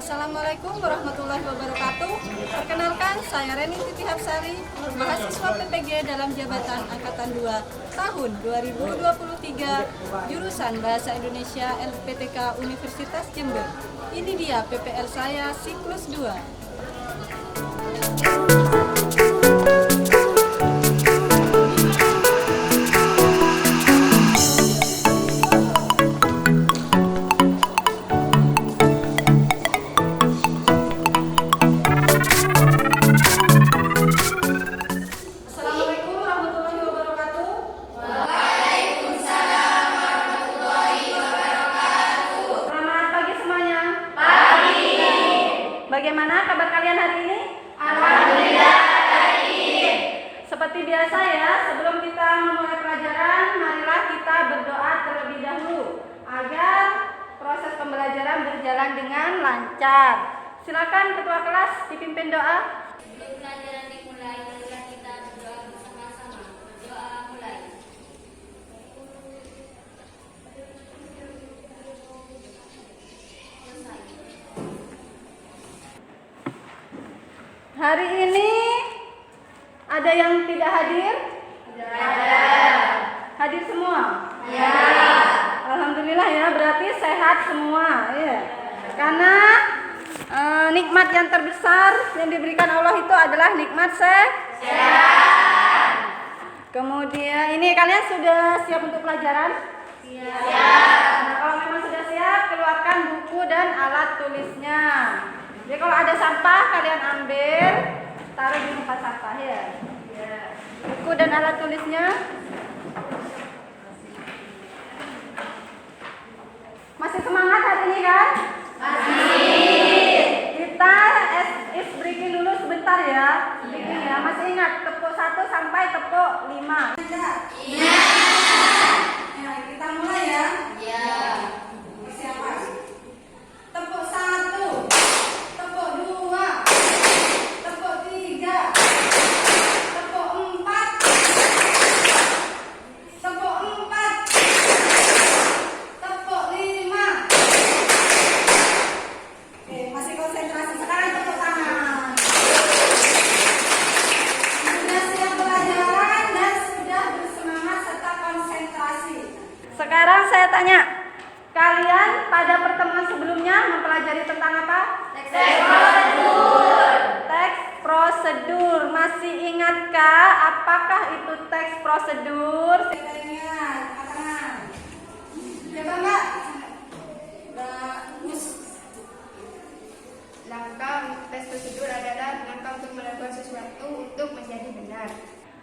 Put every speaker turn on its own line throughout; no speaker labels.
Assalamualaikum warahmatullahi wabarakatuh. Perkenalkan, saya Reni Titi Hapsari, mahasiswa PPG dalam jabatan Angkatan 2 tahun 2023, jurusan Bahasa Indonesia LPTK Universitas Jember. Ini dia PPL saya siklus 2. Bagaimana kabar kalian hari ini?
Alhamdulillah baik.
Seperti biasa ya, sebelum kita memulai pelajaran, marilah kita berdoa terlebih dahulu agar proses pembelajaran berjalan dengan lancar. Silakan ketua kelas dipimpin doa.
Sebelum pelajaran dimulai, marilah kita berdoa bersama-sama. Berdoa mulai.
Hari ini ada yang tidak hadir?
Ada.
Hadir semua?
Ya.
Alhamdulillah ya, berarti sehat semua ya. Karena nikmat yang terbesar yang diberikan Allah itu adalah nikmat sehat. Kemudian ini kalian sudah siap untuk pelajaran?
Siap.
Nah, kalau memang sudah siap, keluarkan buku dan alat tulisnya. Jadi kalau ada sampah kalian ambil, taruh di tempat sampah ya. Buku dan alat tulisnya. Masih semangat hari ini kan?
Masih.
Kita is breaking dulu sebentar ya. Breaking ya. Masih ingat tepuk 1 sampai tepuk 5.
Iya.
Nah, kita mulai ya.
Iya.
Persiapan. Tepuk 1, tepuk 2, tepuk 3, tepuk 4, tepuk 4, tepuk 5. Oke, masih konsentrasi. Sekarang tepuk tangan. Sudah siap pelajaran dan sudah bersemangat serta konsentrasi. Sekarang saya tanya, kalian pada pertemuan sebelumnya mempelajari tentang apa?
Teks prosedur.
Teks prosedur. Masih ingatkah apakah itu teks prosedur? Ingat, angkat tangan. Coba Mbak.
Langkah tes prosedur adalah langkah untuk melakukan sesuatu untuk menjadi benar.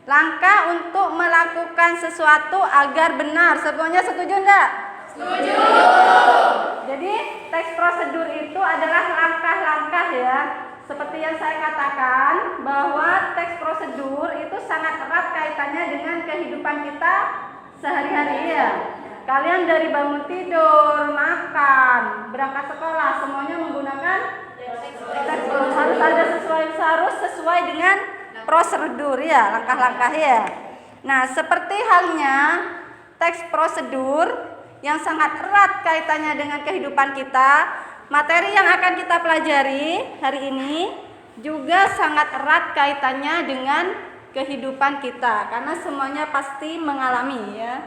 Langkah untuk melakukan sesuatu agar benar. Semuanya setuju enggak?
Setuju.
Jadi teks prosedur itu adalah langkah-langkah ya. Seperti yang saya katakan bahwa teks prosedur itu sangat erat kaitannya dengan kehidupan kita sehari-hari ya. Kalian dari bangun tidur, makan, berangkat sekolah semuanya menggunakan teks prosedur. Harus sesuai dengan prosedur ya, langkah-langkah ya. Nah, seperti halnya teks prosedur yang sangat erat kaitannya dengan kehidupan kita, materi yang akan kita pelajari hari ini juga sangat erat kaitannya dengan kehidupan kita karena semuanya pasti mengalami ya.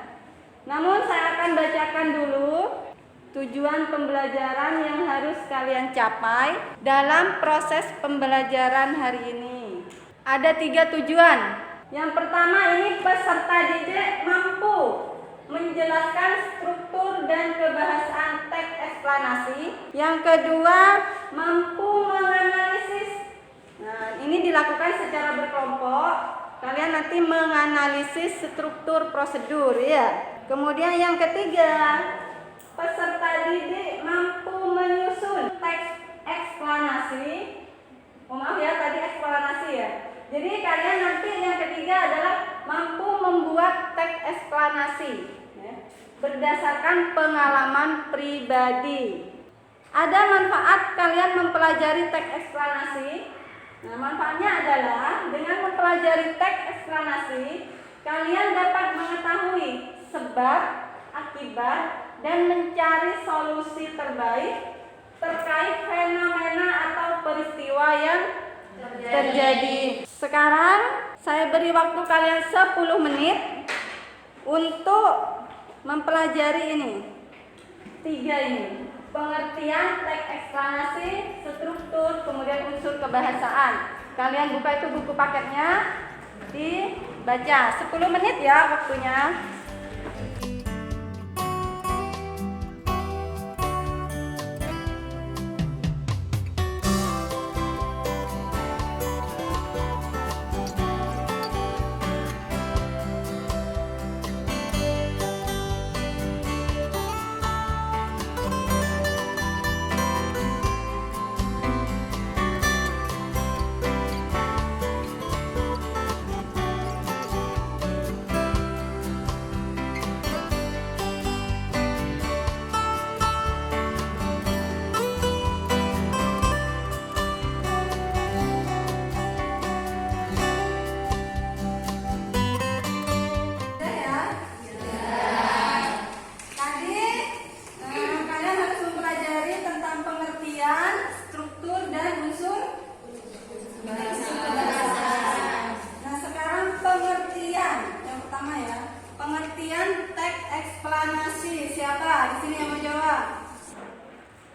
Namun saya akan bacakan dulu tujuan pembelajaran yang harus kalian capai dalam proses pembelajaran hari ini. Ada 3 tujuan. Yang pertama, ini peserta didik mampu menjelaskan struktur dan kebahasaan teks eksplanasi. Yang kedua, mampu menganalisis. Nah, ini dilakukan secara berkelompok. Kalian nanti menganalisis struktur prosedur ya. Kemudian yang ketiga, peserta didik mampu menyusun teks eksplanasi. Maaf ya, tadi eksplanasi ya. Jadi kalian nanti yang ketiga adalah mampu membuat teks eksplanasi ya, berdasarkan pengalaman pribadi. Ada manfaat kalian mempelajari teks eksplanasi. Nah, manfaatnya adalah dengan mempelajari teks eksplanasi, kalian dapat mengetahui sebab, akibat, dan mencari solusi terbaik terkait fenomena atau peristiwa yang terjadi. Sekarang saya beri waktu kalian 10 menit untuk mempelajari ini. 3 ini. Pengertian, teks eksplanasi, struktur, kemudian unsur kebahasaan. Kalian buka itu buku paketnya, dibaca. 10 menit ya waktunya.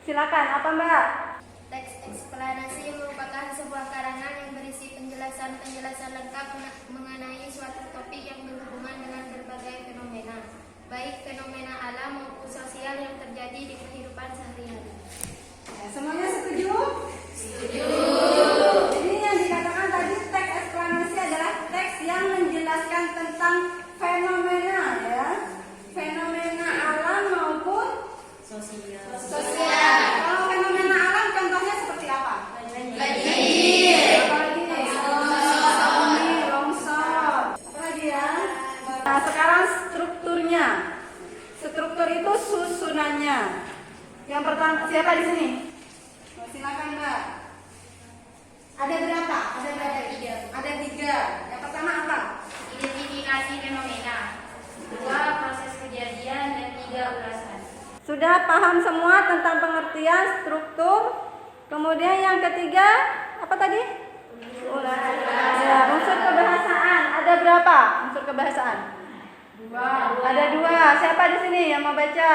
Silakan, apa Mbak?
Teks eksplanasi merupakan sebuah karangan yang berisi penjelasan-penjelasan lengkap mengenai suatu topik yang berhubungan dengan berbagai fenomena, baik fenomena alam maupun sosial yang terjadi di kehidupan sehari-hari.
Semuanya setuju? Setuju. Jadi yang dikatakan tadi teks eksplanasi adalah teks yang menjelaskan tentang fenomena ya, fenomena alam maupun sosial. Kalau fenomena alam contohnya seperti apa? Banjir. Apalagi? Longsor. Apalagi ya? Nah, sekarang strukturnya. Struktur itu susunannya. Yang pertama siapa di sini? Silakan Mbak. Ada berapa? Ada tiga. Yang pertama apa?
Identifikasi fenomena. 2. Proses kejadian. Dan 3. Ulasan.
Sudah paham semua tentang pengertian struktur. Kemudian yang ketiga apa tadi? Ya, unsur kebahasaan. Ada berapa unsur kebahasaan? 2. Ada 2. Siapa di sini yang mau baca?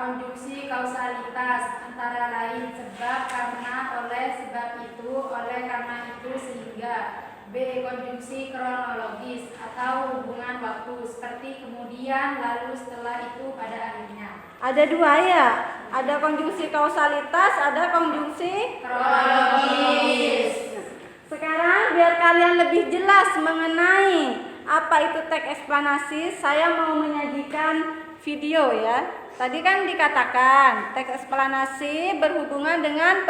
Konjungsi kausalitas, antara lain sebab, karena, oleh, sebab itu, oleh, karena itu, sehingga. B. Konjungsi kronologis atau hubungan waktu, seperti kemudian, lalu, setelah itu, pada akhirnya.
Ada 2 ya. Ada konjungsi kausalitas, ada konjungsi
Kronologis.
Sekarang biar kalian lebih jelas mengenai apa itu teks eksplanasi, saya mau menyajikan video ya. Tadi kan dikatakan teks eksplanasi berhubungan dengan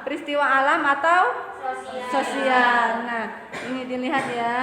peristiwa alam atau sosial. Nah, ini dilihat ya.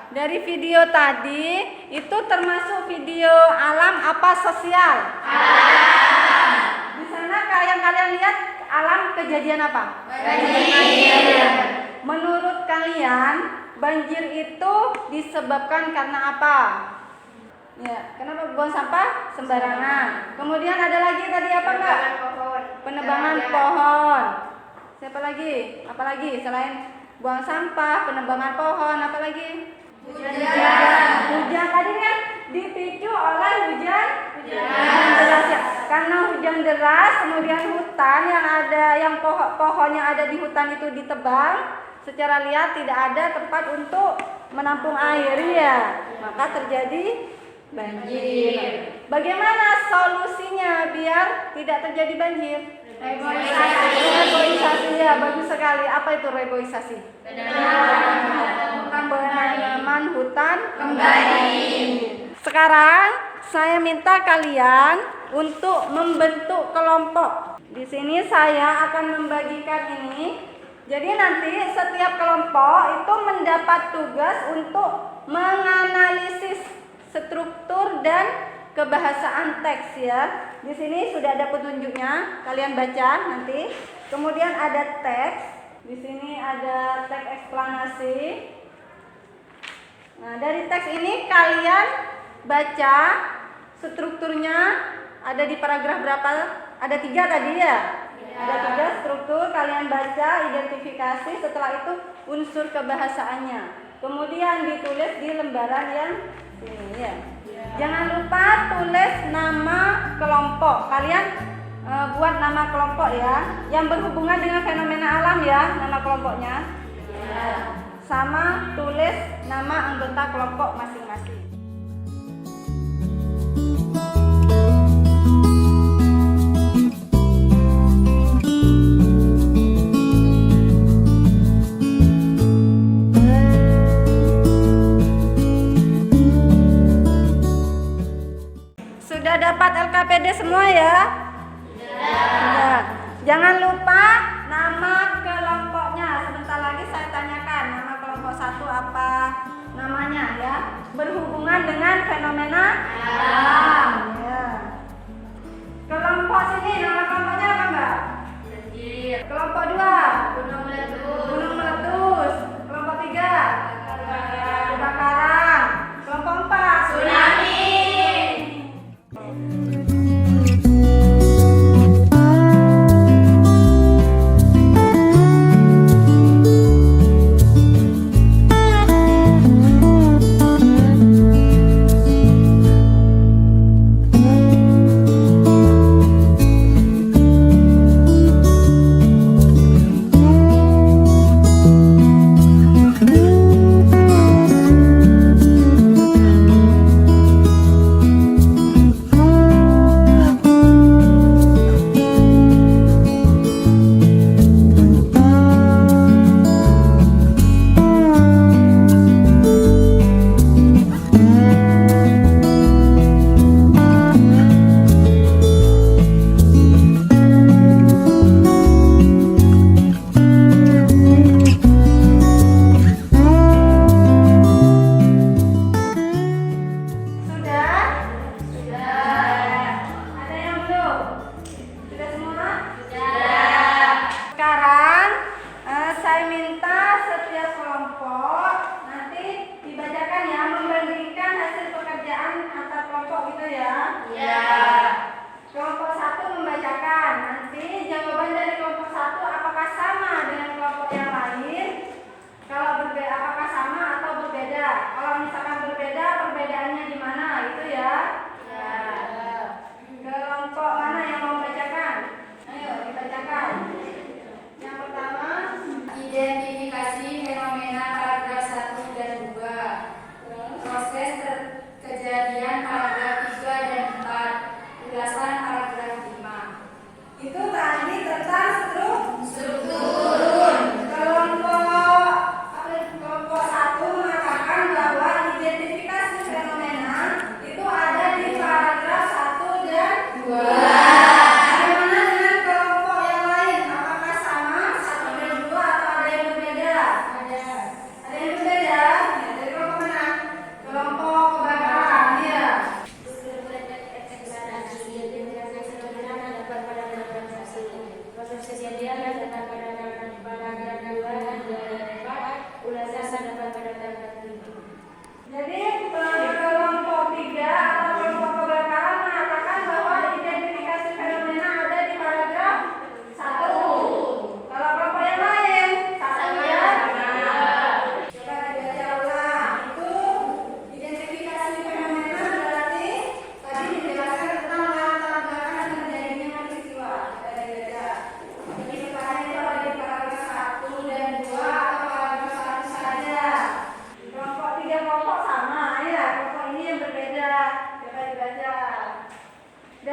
Dari video tadi itu termasuk video alam apa sosial? Alam. Di sana kalian lihat alam kejadian apa? Banjir. Menurut kalian banjir itu disebabkan karena apa? Ya, kenapa buang sampah sembarangan? Kemudian ada lagi tadi apa Mbak? Penebangan pohon. Siapa lagi? Apalagi selain buang sampah, penebangan pohon, apalagi? Hujan tadi kan dipicu oleh hujan deras ya. Karena hujan deras, kemudian hutan yang pohon yang ada di hutan itu ditebang, secara liar tidak ada tempat untuk menampung air ya, maka terjadi banjir. Bagaimana solusinya biar tidak terjadi banjir? Reboisasi ya, bagus sekali. Apa itu reboisasi? Penanaman hutan kembali. Sekarang saya minta kalian untuk membentuk kelompok. Di sini saya akan membagikan ini. Jadi nanti setiap kelompok itu mendapat tugas untuk menganalisis struktur dan kebahasaan teks ya. Di sini sudah ada petunjuknya, kalian baca nanti. Kemudian ada teks. Di sini ada teks eksplanasi. Nah, dari teks ini kalian baca strukturnya ada di paragraf berapa? Ada 3 tadi ya? Ada 3 struktur, kalian baca, identifikasi, setelah itu unsur kebahasaannya. Kemudian ditulis di lembaran yang sini ya. Jangan lupa tulis nama kelompok. Kalian buat nama kelompok ya, yang berhubungan dengan fenomena alam ya, nama kelompoknya. Sama tulis nama anggota kelompok masing-masing. Sudah dapat LKPD semua ya? Ya. Jangan lupa nama kelompoknya. Sebentar lagi saya tanyakan nama kelompok 1 apa namanya ya. Berhubungan dengan fenomena alam. Ya. Kelompok sini nama kelompoknya apa Mbak?
Banjir.
Kelompok 2
Gunung meletus.
gunung meletus. Kelompok 3 kebakaran. Kelompok 4
Tsunami.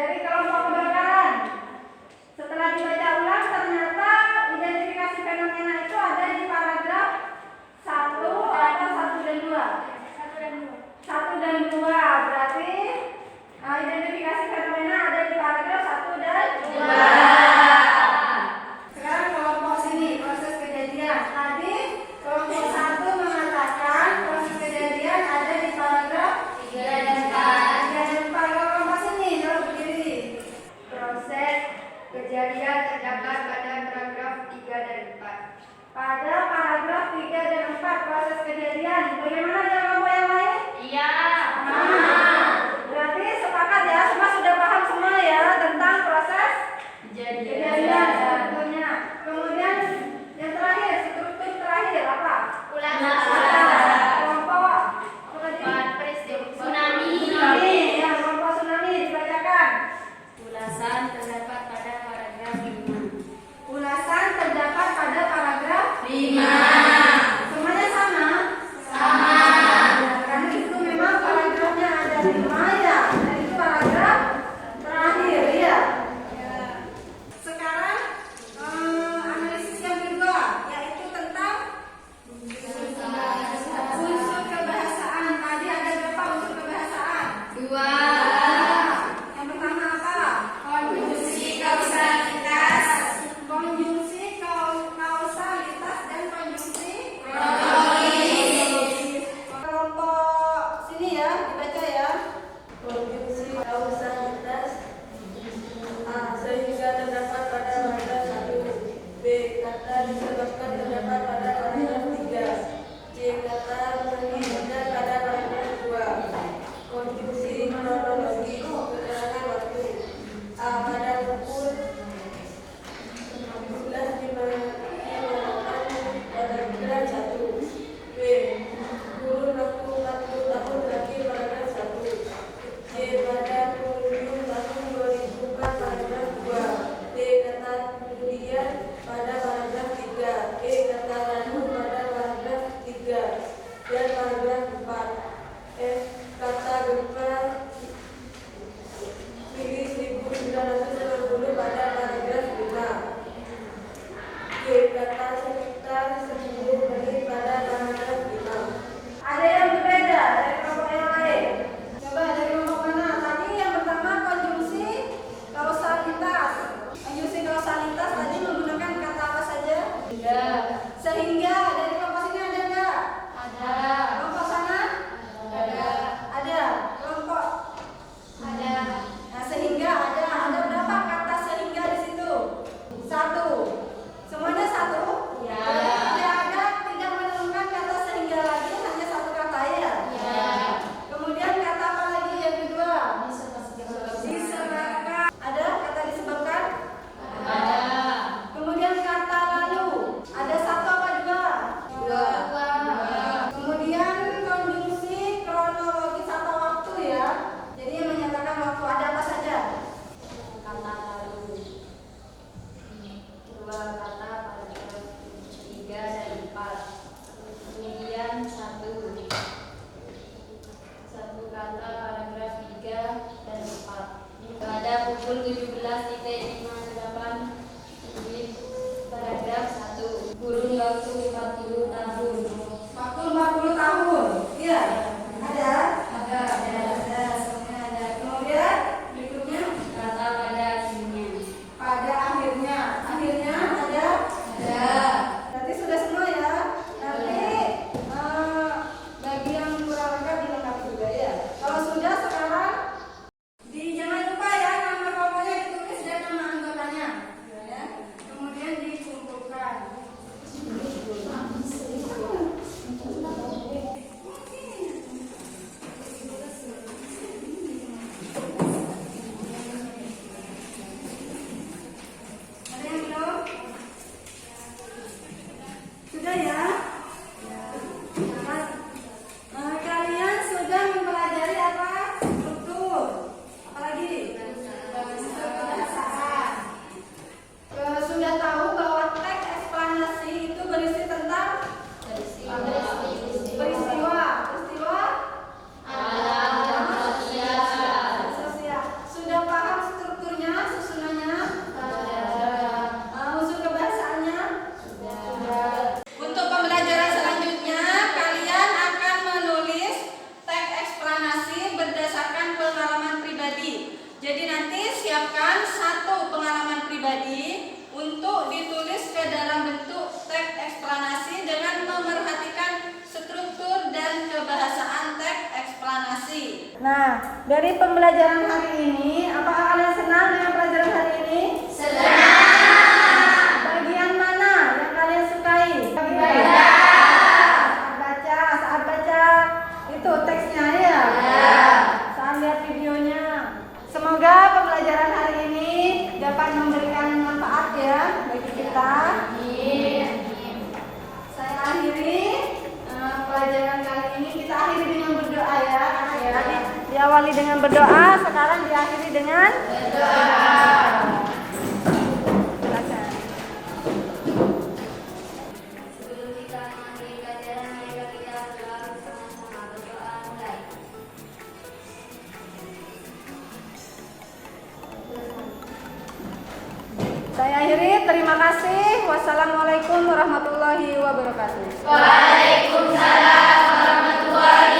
dari kelompok kebakaran. Setelah dibaca ulang, ternyata identifikasi fenomena itu ada di paragraf 1 atau 1 dan 2. 1 dan 2. Berarti identifikasi fenomena ada di paragraf 1 dan 2. Sekarang kelompok sini, proses kejadian. Tadi kelompok 1 mengatakan proses kejadian ada di paragraf 3 dan 4. 3 dan 4. Kalau kelompok sini, kalau berdiri.
Proses kejadian terdapat pada paragraf 3 dan 4.
Pada paragraf 3 dan 4 proses kejadian. Bagaimana dengan kelompok yang lain?
Iya.
Berarti sepakat ya, semua sudah paham semua ya tentang proses kejadian sebetulnya. Kemudian yang terakhir, struktur terakhir apa?
Ulasan.
Kelompok apa tadi?
Tsunami.
Tsunami. Ya, kelompok tsunami dibacakan.
Ulasan terdapat pada paragraf 5.
Ulasan terdapat pada paragraf
5.
semuanya sama?
Sama.
Karena itu memang paragrafnya ada 5 ya. Dan itu paragraf terakhir ya. Sekarang analisis yang kedua yaitu tentang unsur kebahasaan. Tadi ada berapa unsur kebahasaan?
2.
Yang pertama apa?
Konjungsi kausalitas.
Konjungsi kausalitas dan konjungsi
kronologis.
kelompok sini ya, dibaca ya. Konjungsi kausalitas A. Sehingga terdapat pada paragraf 1. B. Kata disebabkan terdapat pada paragraf 3. C. Kata menginginkan pada paragraf 2. Konjungsi kronologis keterangan waktu. A. Pada pukul 11 dimakan paragraf 1. B. Kurun waktu 40 tahun terakhir paragraf 1. C. Pada penghujung tahun 2004 paragraf 2. D. Kata kemudian pada paragraf 3. E. Kata lalu pada paragraf 3 dan paragraf 4. F. Kata gempa pilih 1990 pada paragraf 5. G. Kata sekitar 10 menit pada paragraf 5. Ada yang berbeda dari kelompok yang lain? Coba dari kelompok mana? Tadi yang pertama konjungsi kausalitas. Konjungsi kausalitas tadi menggunakan kata apa saja? Sehingga. Dari kelompok sini ada enggak?
Ada.
Kelompok sana?
Ada.
Ada. Kelompok
Ada.
nah, sehingga ada. Ada berapa kata sehingga di situ? 1. Semuanya 1?
Ya.
Tidak menemukan kata sehingga lagi, hanya 1 kata ya.
Ya.
Kemudian kata apa lagi yang kedua? Disebabkan. Ada kata disebabkan?
Ada.
Kemudian kata lalu. Ada 1 apa 2?
2.
Kemudian konjungsi kronologis atau waktu ya. Jadi yang menyatakan waktu ada apa saja?
Kata lalu. 2 kata paragraf 3 dan 4. Kemudian 1 kata paragraf 3 dan 4. Pada pukul 17.58 paragraf 1. Kurun waktu 40 tahun.
Waktu 40 tahun. Iya. Ada?
Ada.
Ada. Semuanya ada. Kemudian berikutnya
Kata pada akhirnya.
pada akhirnya. Akhirnya ada?
Ada.
Berarti sudah semua ya. Nanti bagi yang kurang lengkap dilengkapi juga ya. Kalau sudah sekarang jangan lupa ya nama kelompoknya pribadi untuk ditulis ke dalam bentuk teks eksplanasi dengan memerhatikan struktur dan kebahasaan teks eksplanasi. Nah, dari pembelajaran hari ini, apakah kalian senang dengan pelajaran hari ini? Senang. Bagian mana yang kalian sukai? Saat baca itu teksnya ya. Saat lihat videonya. Semoga pembelajaran hari ini dapat memberikan manfaat ya bagi kita. Saya akhiri pelajaran kali ini. Kita akhiri dengan berdoa ya. Tadi diawali dengan berdoa, sekarang diakhiri dengan berdoa. Silakan.
Sebelum kita mengakhiri pelajaran, mari kita sama-sama berdoa mulai.
Saya akhiri, terima kasih. Wassalamualaikum warahmatullahi wabarakatuh.
Waalaikumsalam warahmatullahi